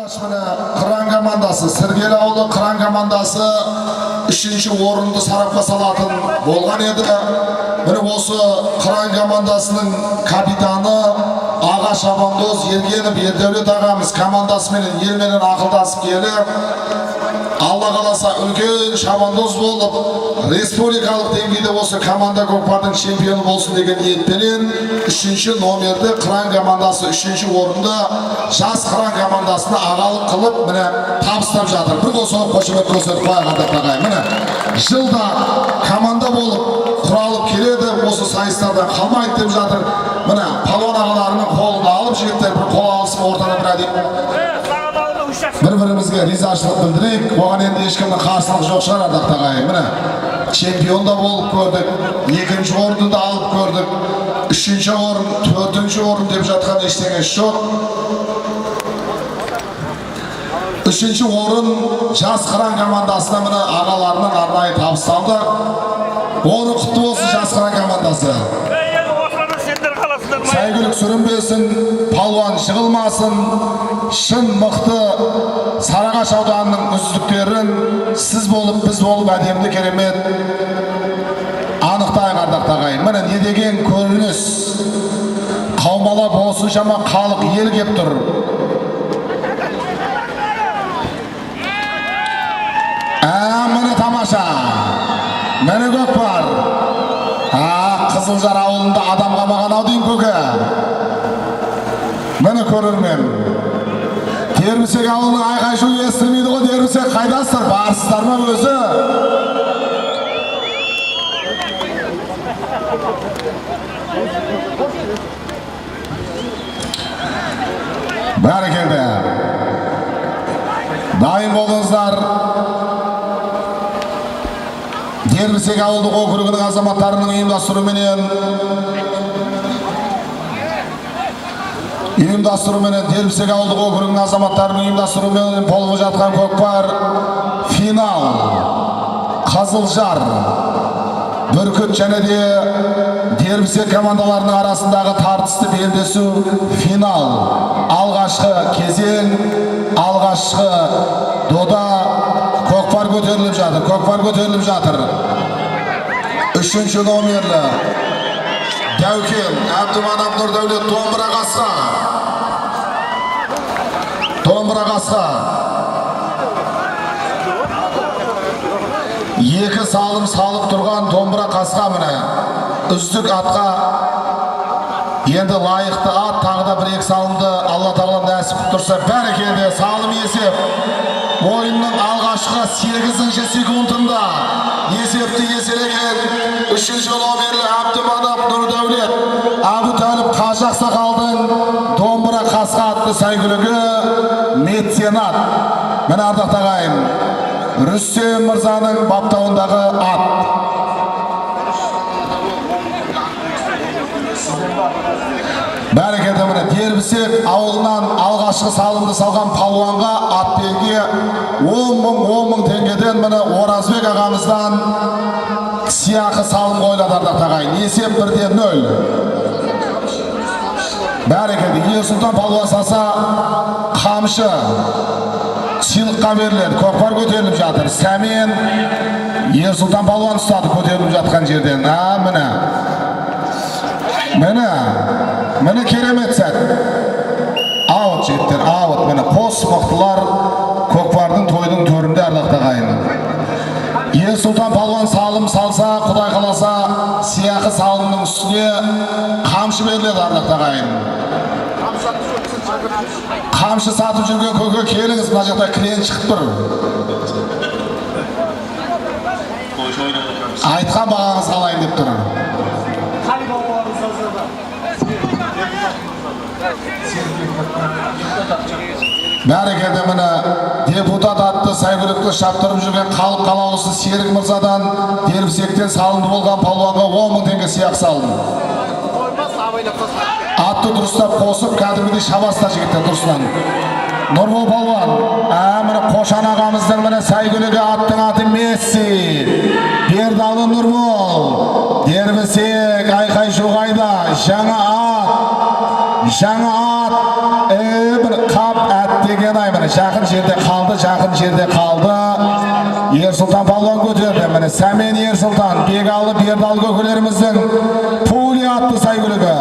Mine Kıran komandası, Sirgeli Avlı Kıran komandası 3-cü orundu sarapqa salatın bolğan edi. Mine осы Kıran komandasının kapitanı Ağa Şabandoz Ergenov Erdevlet ağamız komandası menen el menen akıldasıp kelip Allah kalasa ülken Şabandoz bolup respublikалық деңгейде осы команда көкпардың чемпионы болсын деген ниетпенен 3-cü номерді Kıran командасы 3-cü орында жас Kıran командасына ағалық қылып міне табыстап жатыр. Бір қосылып қошемет көрсетіп қояйық ағайын. Міне жылда команда болып құралып келеді, осы сайыстардан қалмайды деп жатыр. Міне палуан ағаларының қолын алып жігіттер бір қол алысып ортада бір әдеп бір-бірімізге ризашылық білдірейік. Оған енді ешкімнің қарсылығы жоқ шығар ағайын. Міне чемпион да болып көрдік, 2-ci орынды да алып көрдік, 3-cü орын, 4-cü орын деп жатқан ештеңе жоқ. 3-cü орын жас Kıran командасына міне ағаларының арнайы табысталды. Орын құтты болсын жас Kıran командасы. Сәйгүлік сүрінбесін, палуан жығылмасын, шын мықты Сарыағаш ауданының үздіктерін сіз болып, біз болып әдемді керемет анықтайық ағайын. Міне не деген көрініс, қаумалап осыншама халық ел кеп тұр. Міне тамаша, міне көкпар. Қызылжар ауылында адам қамаған ау дейін көке. Міне көрермен. Дербісек ауылының айқай-шу естілмейді ғой, Дербісек қайдасыздар, барсыздар ма өзі? Бәрекелді. Дайын болыңыздар. Дербісек ауылдық округінің азаматтарының ұйымдастыруменен Дербісек ауылдық округінің азаматтарының ұйымдастыруменен болып жатқан көкпар финал. Қызылжар, Бүркіт және де Дербісек командаларының арасындағы тартысты белдесу финал. Алғашқы кезең, алғашқы дода көкпар көтеріліп жатыр. 3-cü номерлі Дәукен Әбдіманап Нұрдәулет домбыра қасқа. Екі салым салып тұрған домбыра қасқа міне. Үздік атқа енді лайықты ат тағы да 1-2 салымды Алла тағала нәсіп тұрса бәрекелді салым есеп. Ойынның алғашқы 8-ші секундында есепті еселеген 3-cü номерлі Әбдіманап Нұрдәулет Әбутәліп Қажақ Сақалдың домбыра қасқа атты сәйгүлігі меценат. Міне ардақты ағайын, Рүстем мырзаның баптауындағы ат. Бәрекелді міне Дербісек ауылынан алғашқы салымды салған палуанға атбелге 10 мың теңгеден міне Оразбек ағамыздан сыйақы салым қойылады ағайын. Есеп 1-0. Бәрекелді Ерсұлтан палуан салса қамшы сыйлыққа беріледі. Көкпар көтеріліп жатыр. Сәмен Ерсұлтан палуан ұстады көтеріліп жатқан жерден. Міне керемет сәт. Аут жеттер, аут. Міне қос мықтылар көкпардың тойдың төрінде ағайын. Ерсұлтан палуан салым салса, Құдай қаласа, сыйақы салымның үстіне қамшы беріледі ағайын. Қамшы сатып жүрген көке келіңіз, мына жақта клиент шығып тұр. Айтқан бағаңыз қалайын деп тұр. Бәрекелді міне депутат атты сәйгүлікті шаптырып жүрген халық қалаулысы Серік мырзадан Дербісектен салынды болған палуанға 10 мың теңге сыйақы салынды. Атты дұрыстап қосып, кәдімгідей шабастар жігіттер дұрыстан. Нұрбол палуан, міне Қошан ағамыздың міне сәйгүлігі аттың аты Месси. Бердалы Нұрбол, Дербісек айқай шуғайда, жаңа ат, бір қап әт деген Аймай міне жақын жерде қалды. Ерсұлтан Палуан көтерді. Міне Сәмен Ерсұлтан, Бегалы Бердалы көкелеріміздің Пулия атты сайгүлігі.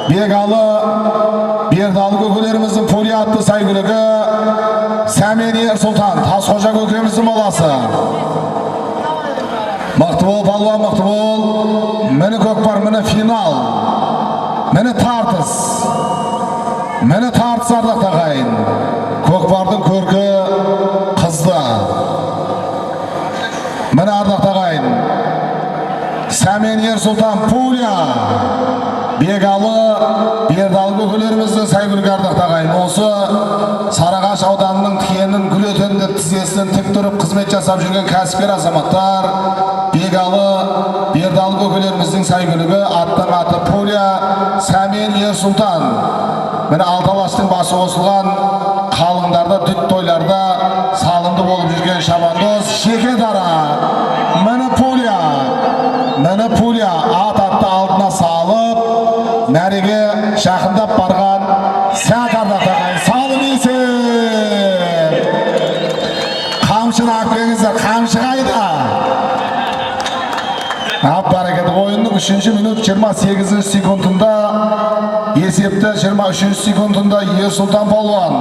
Бегалы Бердалы көкелеріміздің Пулия атты сайгүлігі. Сәмен Ерсұлтан, Тасқожа көкеміздің баласы. Мықты бол, Палуан, мықты бол. Міне көкпар, міне финал. Міне тартыс. Мені тартыс ардақ ағайын. Көкпардың көркі қызды. Мені ардақ ағайын. Сәмен Ерсұлтан Пулия. Бегалы Бердалы көкелеріміздің сайгүлігі ардақ ағайын. Осы Сарыағаш ауданының тиенін гүл өтенді тізесінен тік тұрып қызмет жасап жүрген кәсіпкер азаматтар Бегалы Бердалы көкелеріміздің сайгүлігі аттың аты Пулия Сәмен Ерсұлтан. Мені Алталастың басы қосылған қалыңдарда, дүт тойларда салынды болып жүрген шабандоз Шеке Дара. Мені Пулия ат атты алдына салып, мәреге жақындап барған сәт ардақтаған салым есеп. Қамшыны ақпеңіздер, қамшы қайда? Бәрекелді. Ойынның 3 минут 28 секундында есепті 23 секундында Ерсұлтан Палуан.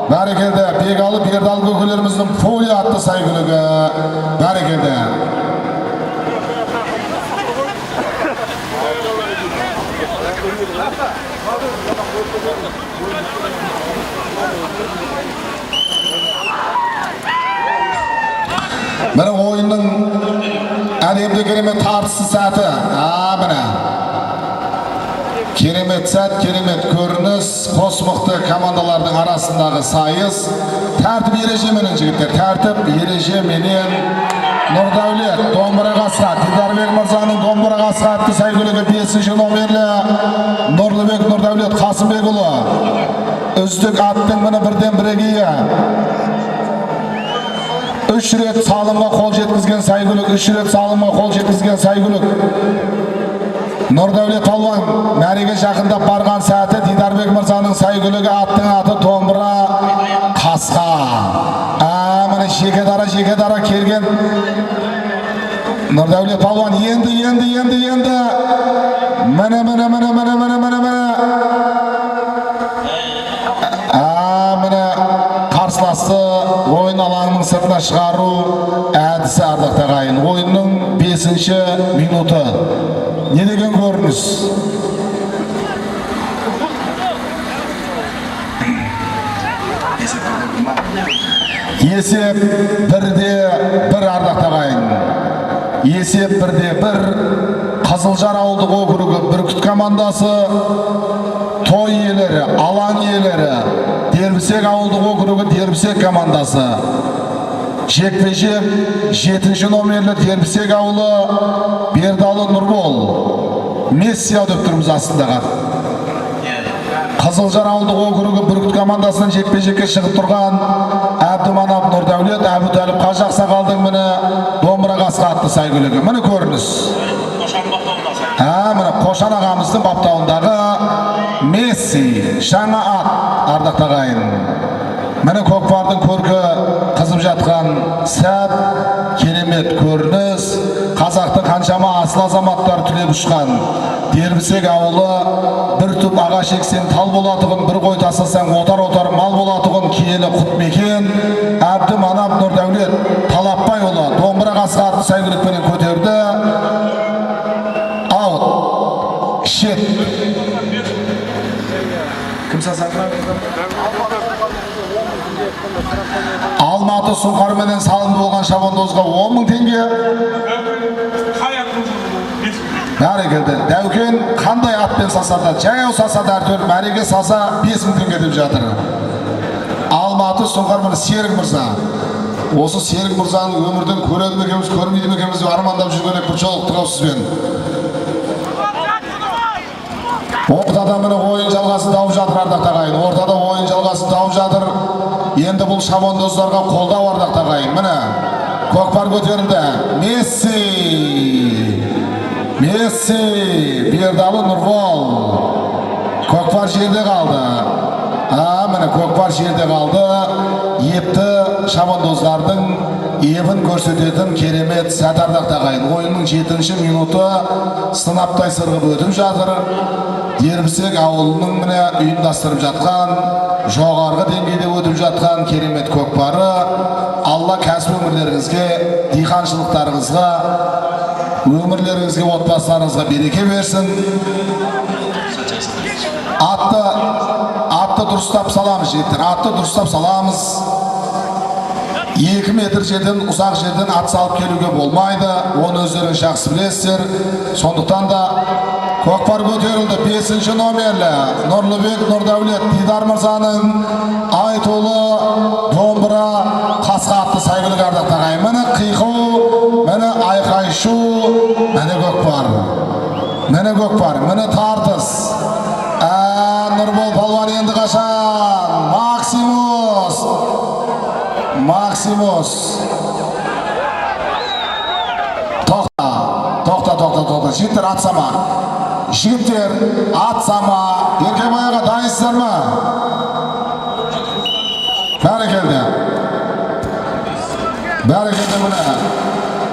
Бәрекелді. Бегалы Бердалы көкелеріміздің Пулия атты сайгүлігі. Бәрекелді. Міне ойынның әлемде керемет тартысы сәті. Міне керемет сәт, керемет көрініс, қос мықты командалардың арасындағы сайыс. Тәртіп ережеменен жігіттер, тәртіп ережеменен. Нұрдәулет, Домбыраға Асқат, Дидарбек мырзаның Домбыраға Асқатты сайгүлігі 5-ші номерлі Нұрлыбек Нұрдәулет Қасымбекұлы. Үздік аттың міне бірден бірегейі. 3 рет салымға қол жеткізген сайгүлік, 3 рет салымға қол жеткізген сайгүлік. Нұрдәулет Палуан мәреге жақындап барған сәті Дидарбек мырзаның сайгүлігі аттың аты Домбыра Қасқа. Міне Шеке Дара келген. Нұрдәулет Палуан енді. Міне қарсыласы ойын алаңының сыртына шығару әдісі ардақ ағайын. Ойынның 5-ші минуты. Не деген көрініс? Есеп 1-1 ардақ ағайын. Есеп 1-1. Қызылжар ауылдық округі Бүркіт командасы, той иелері, алаң иелері, Дербісек ауылдық округі Дербісек командасы. Жекпе-жек 7-ші номерлі Дербісек ауылы Бердалы Нұрбол. Мессия деп тұрмыз астындағы. Қызылжар ауылдық округі Бүркіт командасынан жекпе-жекке шығып тұрған Әбдіманап Нұрдәулет, Әбутәліп Қажақсақалдың міне Домбыраға Асқатты сайгүлігі. Міне көрініс. Міне Қошан ағамыздың баптауындағы Месси, жаңа ат ардақ ағайын. Міне көкпардың көркі қызып жатқан сәт, керемет көрініс. Қазақтың қаншама асыл азаматтар түлеп ұшқан Дербісек ауылы бір түп ағаш ексен тал болатығын, бір қой тасасаң отар мал болатығын киелі құт мекен. Әбдіманап Нұрдәулет Талапбайұлы Домбыраға Асқатты сайгүлікпенен көтерді. Аут. Шет. Кім сасаңға? Алматы Сұңқарменен салынды болған шабандозға 10.000 теңге. Бәрекелді. Дәукен қандай атпен сасады? Жаяу сасады әртөр, мәреге саса 5.000 теңге деп жатыр. Алматы Сұңқармен Серік Мырза. Осы Серік Мырзаның өмірден көреді ме екенбіз, көрмейді ме екенбіз деп армандап жүрген бір жолықтық сізбен. Ортада міне ойын жалғасы тауып жатыр ардақ ағайын. Ортада ойын жалғасы тауып жатыр. Енді бұл шабандоздарға қолдау ардақ ағайын. Міне көкпар көтерілді. Месси, Бердалы Нұрбол. Көкпар жерде қалды. Міне mene Көкпар жерде қалды. Епті шабандоздардың ебін көрсететін керемет сәтардақ тағайын. Ойынның 7-ші минуты сынаптай сырғып өтіп жатыр. Дербісек ауылының міне ұйымдастырып жатқан, жоғарғы деңгейде өтіп жатқан керемет көкпары. Алла кәсіп өмірлеріңізге, диқаншылықтарыңызға, өмірлеріңізге, отбасыларыңызға береке берсін. Атты дұрыстап саламыз жеттер. Атты дұрыстап саламыз. 2 метр жерден, ұсақ жерден ат салып келуге болмайды. Оны өздеріңіз жақсы білесіздер. Сондықтан да көкпар көтерілді. 5-ші номерлі Нұрлыбек Нұрдәулет Дидар мырзаның айтулы домбыра қасқа атты сәйгүлік ардақ тағайын. Міне қиқу, міне айқайшу, міне көкпар. Міне көкпар, міне тартыс. Нұрбол палуан енді қашан? Максимус. Тоқта. Жігіттер атсама. Жігіттер атсама. Еркебайға дайынсыздар ма? Бәрекелді міне.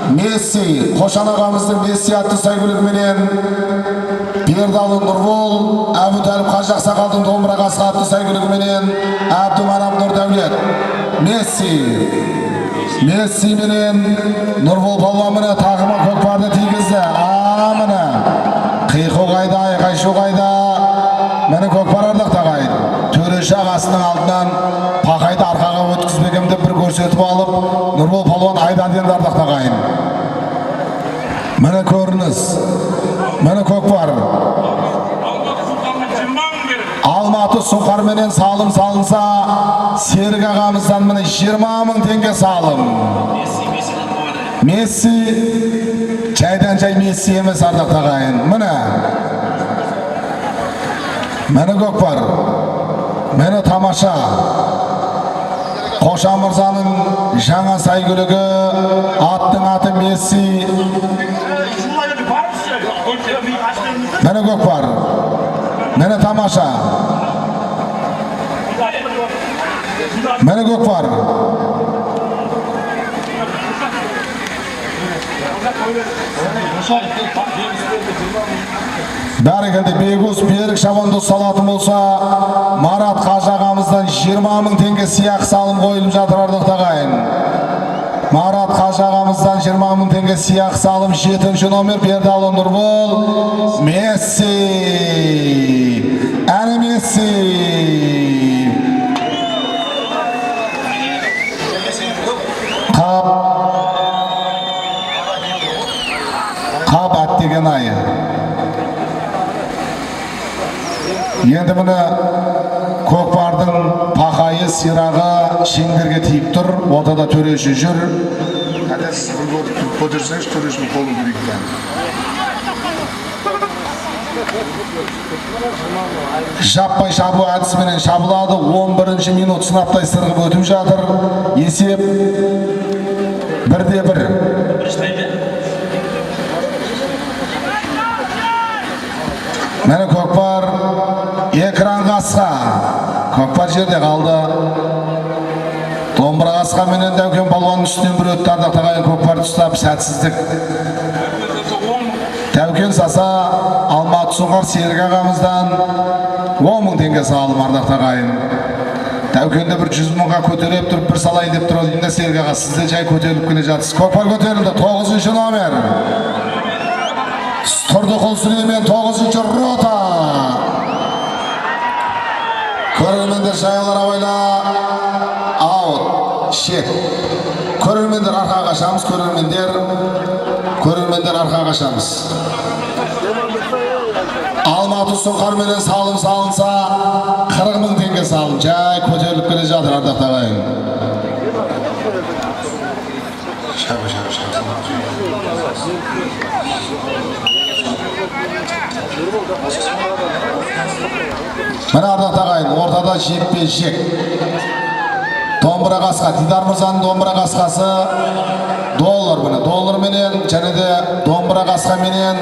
Месси, Қошан ағамыздың Месси атты сәйгүлігіменен Бердалы Нұрбол, Әбутәліп Қажы Ақсақалдың домбыра қасқа атты сәйгүлігіменен Әбдіманап Нұрдәулет. Месси менен Нұрбол палуан міне тағыма көкпарды тигізді. Міне қиқу қайда, айқайшу қайда. Міне көкпар ардақ тағайын. Төреші ағасының алдынан пақайды арқаға өткізбегемді бір көрсетіп алып, Нұрбол палуан айдан енді ардақ тағайын. Міне көрініс. Міне көкпар. Алматы Сұңқар менен салым салынса, Серік ағамыздан міне 20 мың теңге салым. Месси, жайдан-жай Месси емес ардақ тағайын. Міне көкпар. Мені тамаша. Қошан мырзаның жаңа сәйгүлігі, аттың аты Месси. Мені көкпар. Мені тамаша. Мені көкпар. Бәрекелді Бегус Берік шабандоз салатын болса, Марат Қажы ағамыздан 20 мың теңге сияқ салым қойылып жатыр ардақ тағайын. Марат Қажы ағамыздан 20 мың теңге сияқ салым. 7-ші номер Бердалы Нұрбол. Месси. Әні Месси. Қап аттеген айы. Енді міне көкпардың пақайы, сирағы шеңберге тиіп тұр. Ортада төреші жүр. Сіз бір көтерсеңіз төрешінің қолын берейін. Жаппай шабу әдісіменен шабылады. 11-ші минут сынаптай сырғып өтіп жатыр. Есеп 1-1. Мені көкпар экран қасқа. Көкпар жерде қалды. Домбыра қасқа менен Дәукен палуанның үстінен бір өтті ардақ тағайын. Көкпар тұстап сәтсіздік. Дәукен саса Алматы Сұңқар Серік ағамыздан 10 мың теңге салым ардақ тағайын. Дәукенді бір 100 мыңға көтеріп тұрып бір салайын деп тұрады. Енді Серік аға сізде жай көтеріліп келе жатсыз. Көкпар көтерілді. 9-ші номер Тұрдықұл Сүлеймен 9-ші рота. Көрермендер жайылар абайла. Аут. Шет. Көрермендер арқаға қашамыз. Көрермендер арқаға қашамыз. Алматы Сұңқар менен салым салынса 40 мың теңге салым. Жай көтеріліп келе жатыр ардақ тағайын. Міне ардақ тағайын, ортада жекпе-жек. Домбыра қасқа, Дидар мырзаның домбыра қасқасы доллар міне. Доллар менен және де домбыра қасқа менен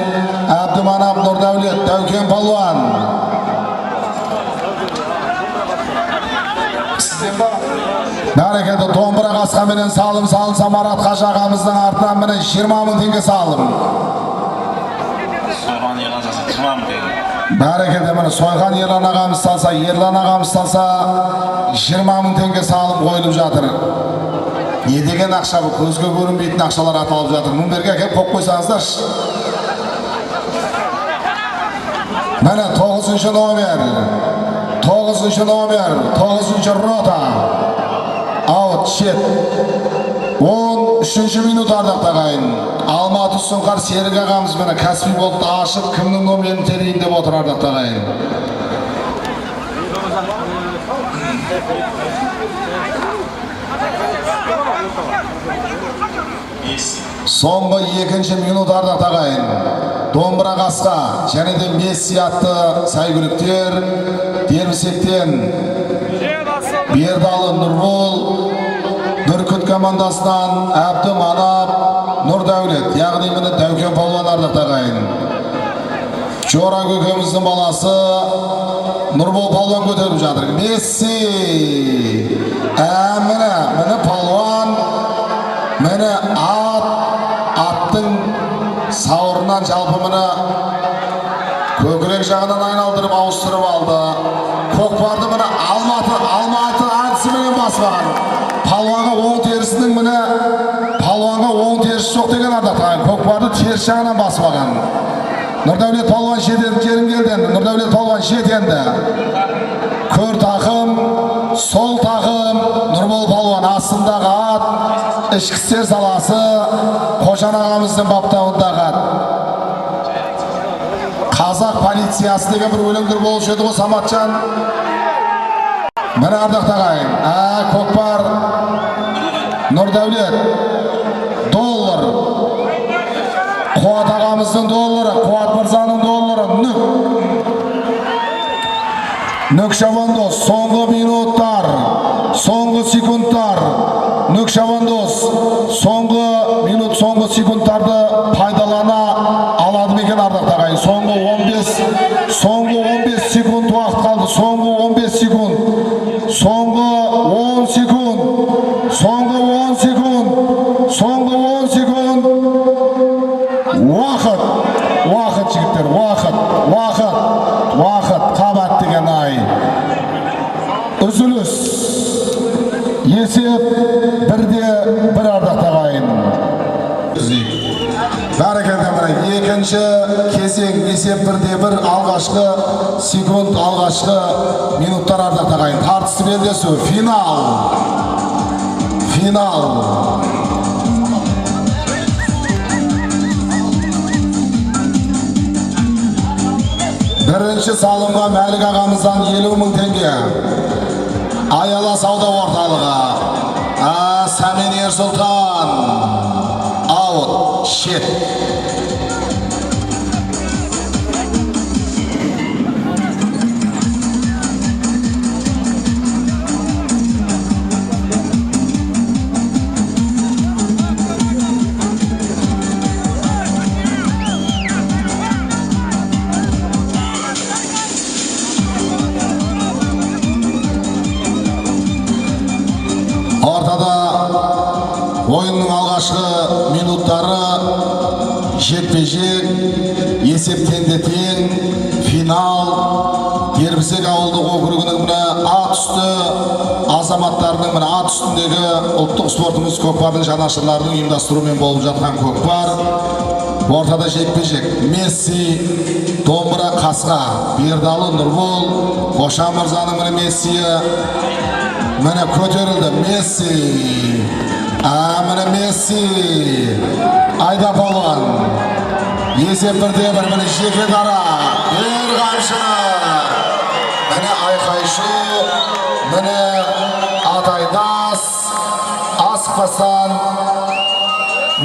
Әбдіманап Нұрдәулет, Дәукен палуан. Bereketi Dombura Qasqa menen salım salınsa Marat Qaç ağamızdan артынан menen 20 000 tenge salım. Soygan yılan salsa 20 000 tenge. Bereketi menen Soygan Yerlan ağamız salsa, Yerlan ağamız salsa 20 000 tenge salım koyulup жатыр. Ne деген ақша bu? Көзге көрінбейтін ақшалар аталып жатыр. Мұны берге әкеп қойып қойсаңыздаршы. Міне 9-шы номер, 9-шы номер, 9-шы рота. Аут шет. 13-ші минут ардақ ағайын. Алматы Сұңқар Серік ағамыз міне кәсіби болып ашып, кімнің номерін терейін деп отыр ардақ ағайын. Соңғы 2-ші минут ардақ ағайын. Домбыра Қасқа және де Месси атты сәйгүліктер Дербісектен Бердалы Нұрбол, Бүркіт командасынан Әбді Манап, Нұрдәулет, яғни мені Дәукен Палуан ардақ ағайын. Жора көкеміздің баласы Нұрбол Палуан көтеріп жатыр. Месси! Мені Палуан, мені аттың сауырынан жалпы мені көкірек жағынан айналдырып ауыстырып алды. Көкпарды мені Алматы әртісіменен баспаған. Палуанға оң терісінің мені Палуанға оң терісі жоқ деген ардақтаған. Көкпарды теріс жағынан баспаған. Нұрдәулет Палуан жерін келді. Нұрдәулет Палуан жетенді. Көр тақым, сол тақым, Нұрбол Палуан астындағы ат, ішкі істер саласы, Қожан ағамыздың баптауындағы ат. Қазақ полициясы деген бір өлеңдер болушы еді ғой Саматжан. Міне ардақ ағайын. Көкпар, Нұрдәулет, доллар. Қуат ағамыздың доллары, Қуат мырзаның доллары, Нүк Шабандоз, соңғы минуттар, соңғы секундтар, Нүк Шабандоз, соңғы минут, соңғы секундтарды пайдалана алады мекен ардақ ағайын. Соңғы 15 секунд уақыт қалды, соңғы 15 секунд, соңғы 10 секунд, соңғы 10 секунд, соңғы 10 секунд, уақыт жігіттер, уақыт, қабат деген ай. Үзіліс, есеп 1-1 ардақ ағайын. Бәрекелді міне екінші кезең есеп 1-1 алғашқы секунд, алғашқы минуттар ардақ ағайын. Тартысты белдесу, финал. Бірінші салымға Мәлік ағамыздан 50 000 теңге. Аяла сауда орталығы. Сәмен Ерсұлтан. Аут, шет. Ойынның алғашқы минуттары жекпе-жек, есептен де тең, финал, Дербісек ауылдық округінің міне ат үсті азаматтарының міне ат үстіндегі ұлттық спортымыз көкпардың жанашырларының ұйымдастыруымен болып жатқан көкпар. Ортада жекпе-жек, Месси, Домбыра Қасқа, Бердалы Нұрбол, Қошан мырзаның міне Мессиі міне көтерілді. Міне Месси, айда Палуан. Есеп 1-1, міне жеке дара, бір қамшыны. Міне айқайшу, міне атайдас, асықпастан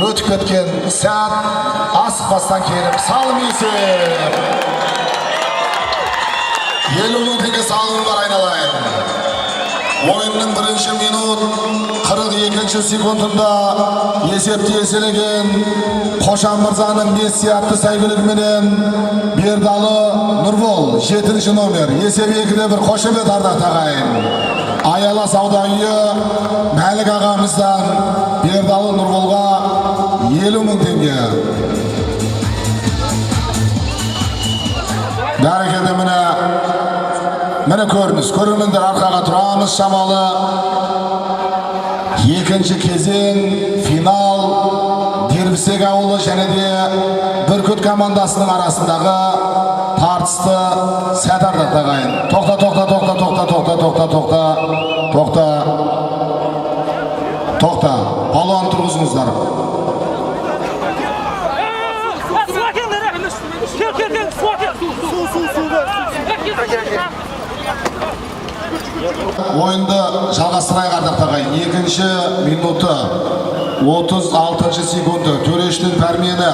өтіп кеткен сәт, асықпастан келіп, салым есеп. 50 000 теңге салым бар айналайын. Ойынның бірінші минут 42-ші секундында есепті еселеген Қошан мырзаның Месси атты сәйгүлігіменен Бердалы Нұрбол 7-ші номер. Есеп 2-1 қошемет ардақ ағайын. Ayala Savda Үйі Мәлік ағамыздан Бердалы Нұрболға 50.000 теңге. Бәрекелді міне көріңіз, көрермендер арқаға тұрамыз шамалы. Екінші кезең финал Дербісек ауылы және де Бүркіт командасының арасындағы тартысты сәт ардақ тағайын. Тоқта. Балуан тұрғызыңыздар. Ойынды жалғастырайық ардақ тағайын. Екінші минуты 36 секунды төрештің пәрмені.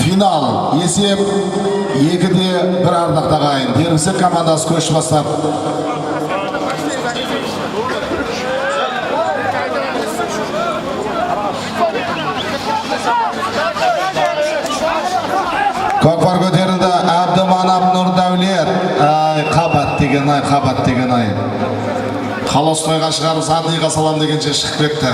Финал есеп 2-1 ардақ тағайын. Дербісек командасы көш бастап. Көкпар көтерілді. Әбдіманап Нұрдәулет. Қабат деген ай. Қалос тойға шығарып сандыйға салам дегенше шығып кетті.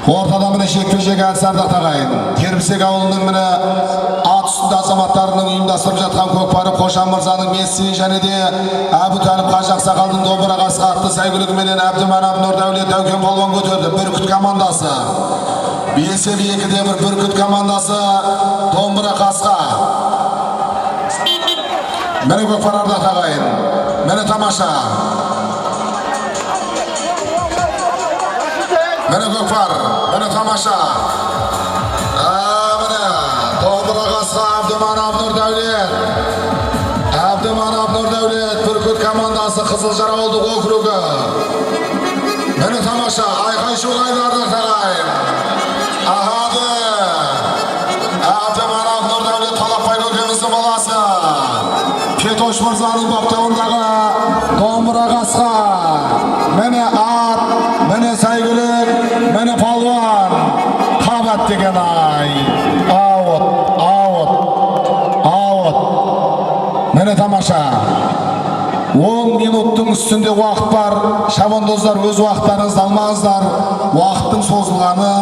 Ортада міне жекпе-жек әдіс ардақ тағайын. Дербісек ауылының міне ат үстінде азаматтарының ұйымдастырып жатқан көкпары Қошан Мырзаның Месси және де Әбутәліп Қажақ Сақалдың домбыра қасқа атты сәйгүлігіменен Әбдіманап Нұрдәулет Дәукен балуан көтерді. Бүркіт командасы. Есеп 2-1 Бүркіт командасы домбыра қасқа. Міне көкпар ардақ тағайын. Міне тамаша. Міне көкпар, міне тамаша. Міне домбыра қасқа Әбдіманап Нұрдәулет. Әбдіманап Нұрдәулет Бүркіт командасы Қызылжар ауылдық округі. Міне тамаша, айқай-шу ардақ тағайын. Ахады. Әбдіманап Нұрдәулет Талапбай көкеміздің баласы. Кетош Мырзаның баптауындағы домбыра қасқа. Міне ат, міне сәйгүлік, міне палуан. Қабат деген ай. Аут. Міне тамаша. 10 минуттың үстінде уақыт бар. Шабандоздар өз уақыттарыңызды алмаңыздар. Уақыттың созылғаны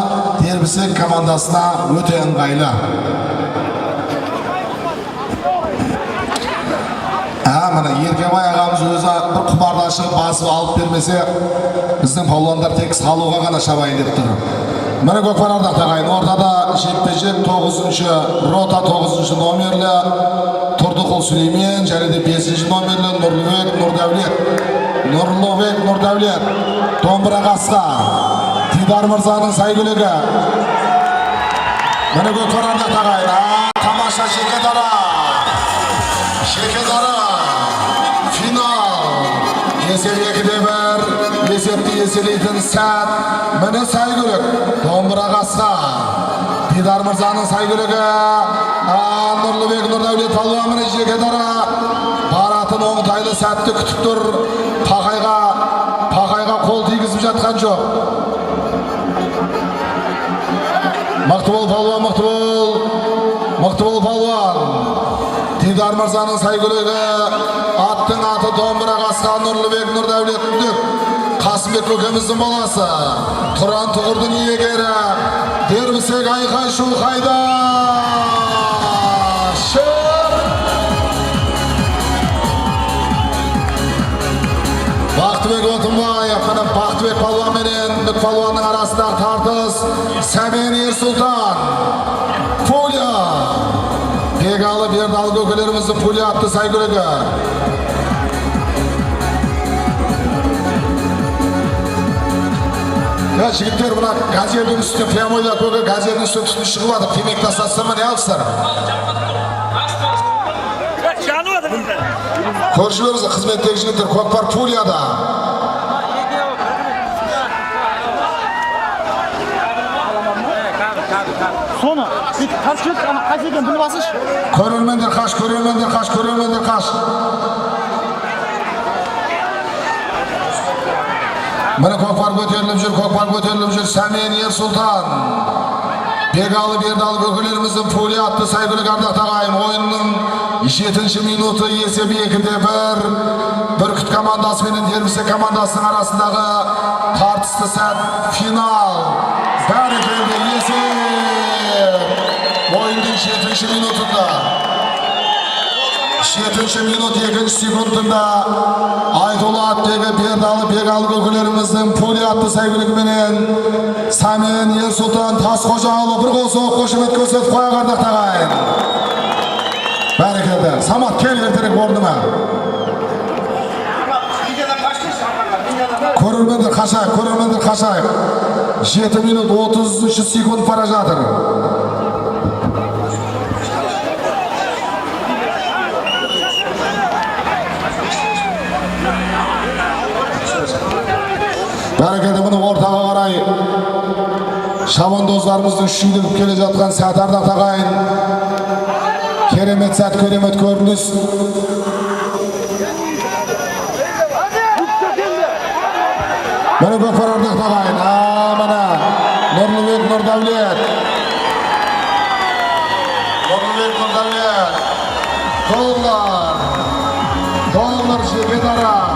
Дербісек командасына өте ыңғайлы. Міне Еркебай ағамыз өзі бір құмарды ашып басып алып бермесе, біздің палуандар тек салуға ғана шабайын деп тұр. Міне көкпар ардақ тағайын. Ортада жекпе-жек 9-шы рота 9-шы номерлі Тұрдықұл Сүлеймен және де 5-ші номерлі Нұрлыбек Нұрдәулет. Домбыра қасқа. Дидар Мырзаның сәйгүлігі. Міне көкпар ардақ тағайын. Тамаша шекедара. Финал. Есеп 2-1. Есепті еселейтін сәт. Міне сәйгүлік. Домбыра қасқа. Дидар Мырзаның сәйгүлігі. Нұрлыбек Нұрдәулет палуан міне жекедара. Баратын оңтайлы сәтті күтіп тұр. Пақайға қол тигізіп жатқан жоқ. Мықты бол палуан, мықты бол палуан. Дидар Мырзаның сәйгүлігі. Аттың аты домбыра қасқа Нұрлыбек Нұрдәулет. Қасымбек көкеміздің баласы. Тұран тұғырдың иегері. Дербісек айқай-шу қайда. Бақтыбек Отынбаев, Бақтыбек палуан менен Бүк палуанның арасындағы тартыс. Сәмен Ерсұлтан. Пуля. Бегалы Бердалы көкелеріміздің пуля атты сәйгүлігі. Жігіттер, бұна газердің үстіне прямойда көгі газердің үстіне түтін шығып адыр. Темек тастасырма не алыстар? Көрші беріңіз, қызметтегі жігіттер көкпар пуляда. Соны, қаш кет, қаш екен біліп асыш. Көрермендер қаш. Mana ko'kpar ko'tarilib jur. Samin Yer Sultan. Begalı Berdalı bölgelerimizin Poliyatlı saygılı kardeş tağayım oyunun 7. minutu yesebi 2'de 1 Bürküt komandası benim Derbise komandasının arasındağı tartıştı set final Berkel'de yesep oyunun 7. minutunda 7. minut 2. sekundunda Aydolat ve Berdalı Begalı bölgelerimizin Poliyatlı saygılı menen Samin Yer Sultan Tasqo'jaoğlu bir gol so'q qo'shimcha ko'rsatib qo'ya qardoq tag'ayin. Barakallah. Samat kel ertaroq o'rnima. Ko'rurmandir qashaq. 7 minut 33 sekund parajatir. Barakallah buni o'rtaga qaray. Şamandozlarımızın şuyduğup gelecekten Satarda tağayın. Keremet sat, keremet görünüz. Bana gökfer orada tağayın. Bana. Nurlubek Nurdavlet. Doğumlar Şeketara.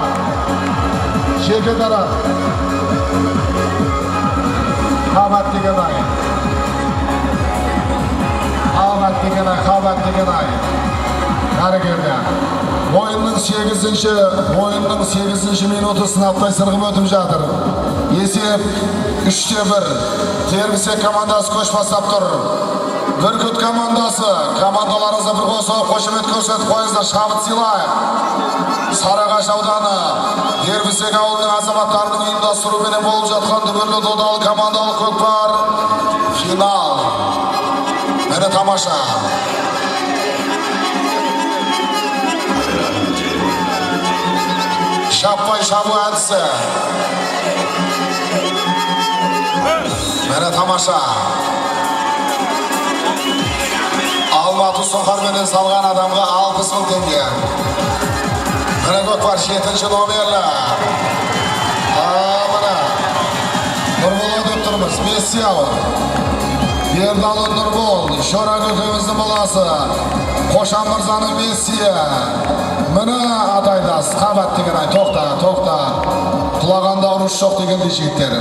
Xabat degan ay. Hareketde. Oyunun 8. minutu sınavda sırgım ötüp жатыр. Esep 3'te 1. Derbise komandası koş basap durur. Bürküt komandası. Komandalarınızda bir gol so'q qo'shimcha ko'rsatib qo'yingizlar. Şabit Silayev. Sarıgaş audani. Derbise aulining azamatlarının uyumdashtiruvidan bo'lib жатқан duburli do'dalı komandalı ko'kpar final. Mana tomosha. Şappay şabu hadisi. Mana tomosha. Almatı soqar menen salgan adamga 60 ming tenge. Mana ko'kpar 7. nomerli. Mana. Nurbol deb turibmiz. Messi avul. Berdalı Nurbol, Şora kökemizning bolasi. Qo'shan Mirzaning Messi. Mana ataydas, qabat degan ay. To'xta. Qulaganda urush yo'q degan yigitlar.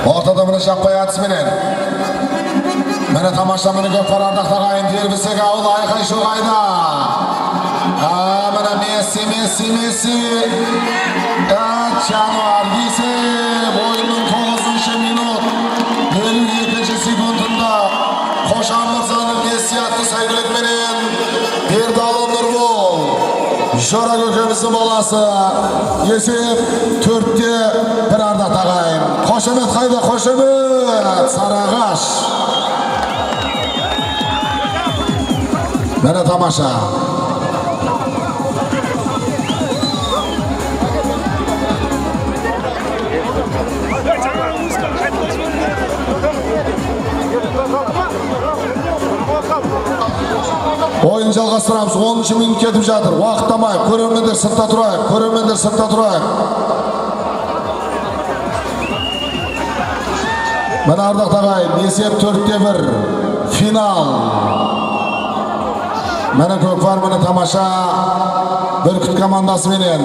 Ortada buni Şappay hadisi menen. Mana tomosha meni ko'kpar ardaq tag'ayin Derbise aul ayqay shu qayda. Mana Messi. Januar yesep o'yinning 9 minut 52 sekundunda Qo'shan Mirzaning Messi atlı saygılık menen Berdalı Nurbol. Şora kökemizning bolasi. Yesep 4'te 1 ardaq tag'ayin. Qo'shimet qayda qo'shimet. Sarıgaş. Mana tomosha. Oyun жалғастырамыз. 10 minut ketip жатыр. Vaqtlamayıp. Көрерmендер сыртта turayıp. Mana ardaq tag'ayin. Esep 4'te 1. Final. Mana ko'kpar mana tomosha Bürküt komandası menen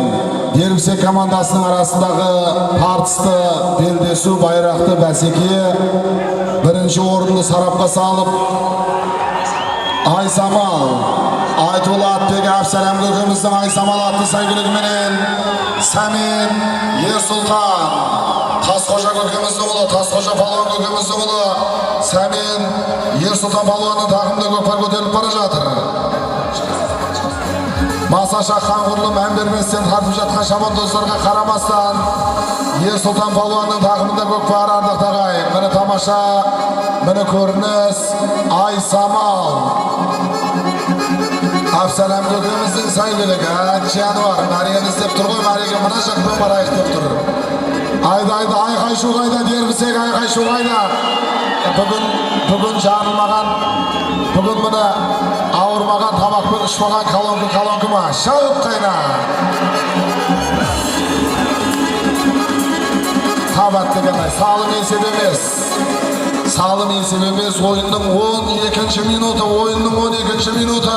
Derbise komandasının arasındağı tartıştı beldesu bayraktı bәсеке birinci orundu sarapqa salып Aysamal Aytolat degi Absalam kökümüzden Aysamal atlı saygılık menen Samin Yer Sultan Tasqo'ja kökümüzden ulu Tasqo'ja palvan kökümüzden ulu Samin Yer Sultan palvanın takımda ko'kpar ko'tarilib bara жатыр. Masa şakkan kurulum hem vermezsen tartып жатқан şamandozlarga qaramasdan Yer Sultan palvanın takımında ko'kpar ardaq tag'ayin. Mana tomosha, mana ko'rinish Aysamal Afsalam ko'kimizning sayg'iligi, jiyani var. Mariyamiz deb turg'oy, Mariyaga mana shaqdan barayıq deb turur. Ayda ayqay shu qayda derbisek, ayqay shu qayda. Bugün çağırılmagan, bugün bana ağırmagan, tabakın ışmagan kalonkuma şahıp kayna. Tabat degemez, sağlım esebemiz. Sağlım esebemiz oyunun 12. minutu, oyunun 12. minutu.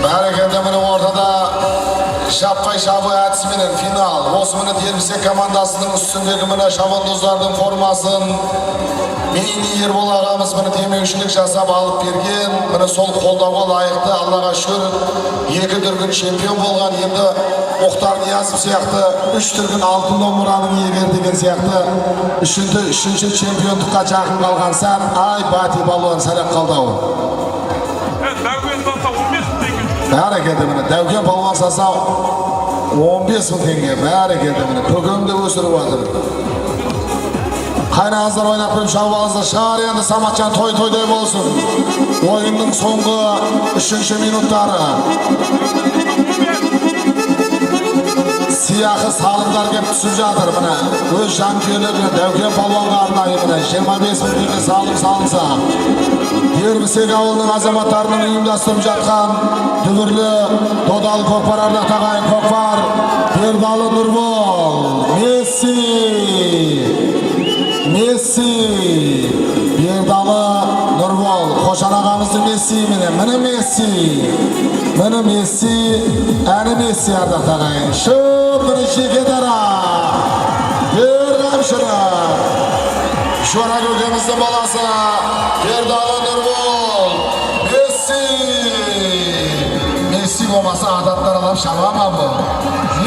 Hareketlemenin ortada Şapkay Şabı Ertisi'nin final. Osmanlı Derbisek komandasının üstündeki mine Şabandozlar'ın formasın Meyni Yerbol ağamız mine temeyüşlük jasap alıp bergen. Mine sol koldağı layıktı. Allah'a şükür 2 türkün şampiyon bolgan. Endi Muhtar Niyazov siyaktı 3 türkün altın domuranın yeger degen siyaktı 3-cü çempionlukka жақын kalgan sen ay Bati Balvan salak kaldı o. Hareketi mine Devken Balvan sasa 15 bin tenge hareketi mine kökümde ösürüp atır. Kaynağınızlar oynap benim şavbalınızda şağır yandı Samatcan toy dey bolsun. Oyunun songu 3. minutları. Siyahı salımlar gelip түсіп жатыр mine. Öz jankiyelerine Devken Balvan'a arnayı mine 25 bin tenge salım salınsa. Derbisek avılının azamatlarının uyumdastırıp жатқан дүбірлі Додалы көкпар ардақтағайын көкпар Бердалы Нұрбол Месси Бердалы Нұрбол Қошан ағамыздың Месси міне Месси әні Месси ардақтағайын шып бірі жеке дара бер қамшыра Şora kökemizin balası Berdalı Nurgul Messi olmasa adatlar alıp şalama bu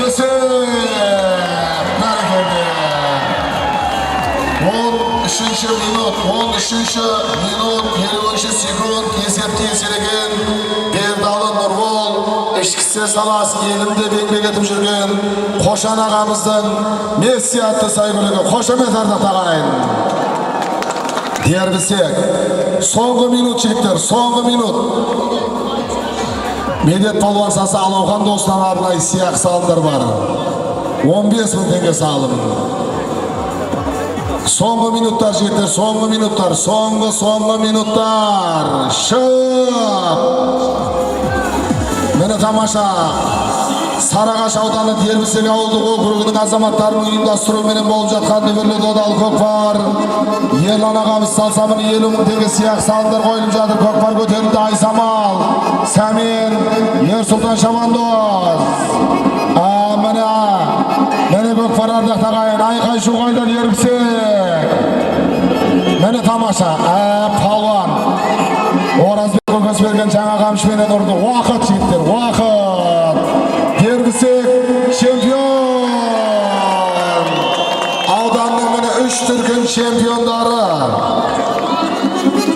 Messi Bereketi 13. minut 50. sekund esepte eselegen Berdalı Nurgul Eşkisi salası elimde bekbek etip жүрген Koşan ağamыздың Messi attı saygılығы Koşamet ardақтағайын Derbisek soңғы minut çektir soңғы minut Medet Palvan sası Alavхан dostan arnay siyah salındır var 15 bin tenge salım soңғы minutlar çektir soңғы minutlar şıp Mene tamaşa Sarıağaç audаны Derbisek ауылдық округінің азаматтарының ұйымдастыруымен болып жатқан дүбірлі Додалы көкпар. Ерлан ағамыз салсамын 50 мың теңге сыйақ салындар қойылып жатыр. Көкпар көтерілді Айсамал, Сәмен, Ерсұлтан Шабандоз. Міне көкпар ардақтағайын айқай шуғайдан Derbisek. Міне тамаша палуан. Оразбек Көкөсберген жаңа қамшыменен ұрды. Уақыт жеттір, уақыт. Derbisek şampiyon. Audanның mine 3 türkün şampiyonları.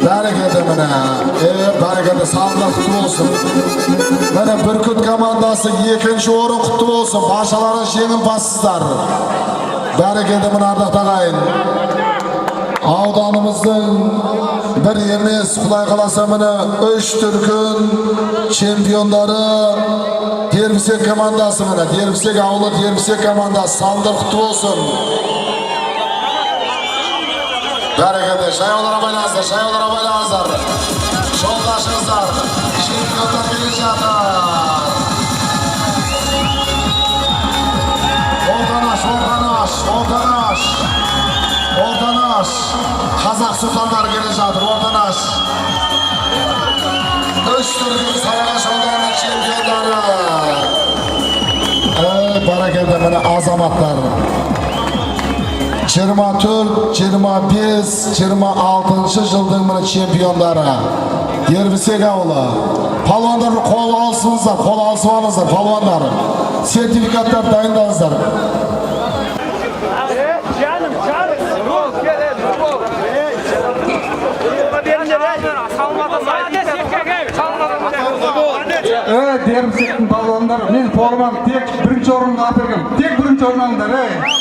Bereketi mine. Bereketi sağlık kutlu olsun. Mine Bürküt komandası 2. orun kutlu olsun. Başaları жеңімпазсыздар. Bereketi mine ardақтағайын. Audanımızın bir emes Құдай қаласа mine 3 türkün şampiyonları Derbisek komandası mine Derbisek avlı Derbisek komandası salındır kutlu olsun. Bereketi şayolara baylanızlar. Şoldaşınızlar. Şampiyonlar gelir жатыр. Ortanaş. Kazak sultanlar gelir жатыр. Ortanaş. 3 türkün Sarıağaç audanının şampiyonları. Bereketi mine azamatlar. 24, 25, 26 жылдың mine çempionları. Derbisek avlı. Palvanдар kol alsınızlar, kol alsınızlar palvanlar. Sertifikatlar dayındаңыздар. Canım. Salmadı. Tamam, tek birinchi o'ringa aferin. Tek birinchi o'ringa ey.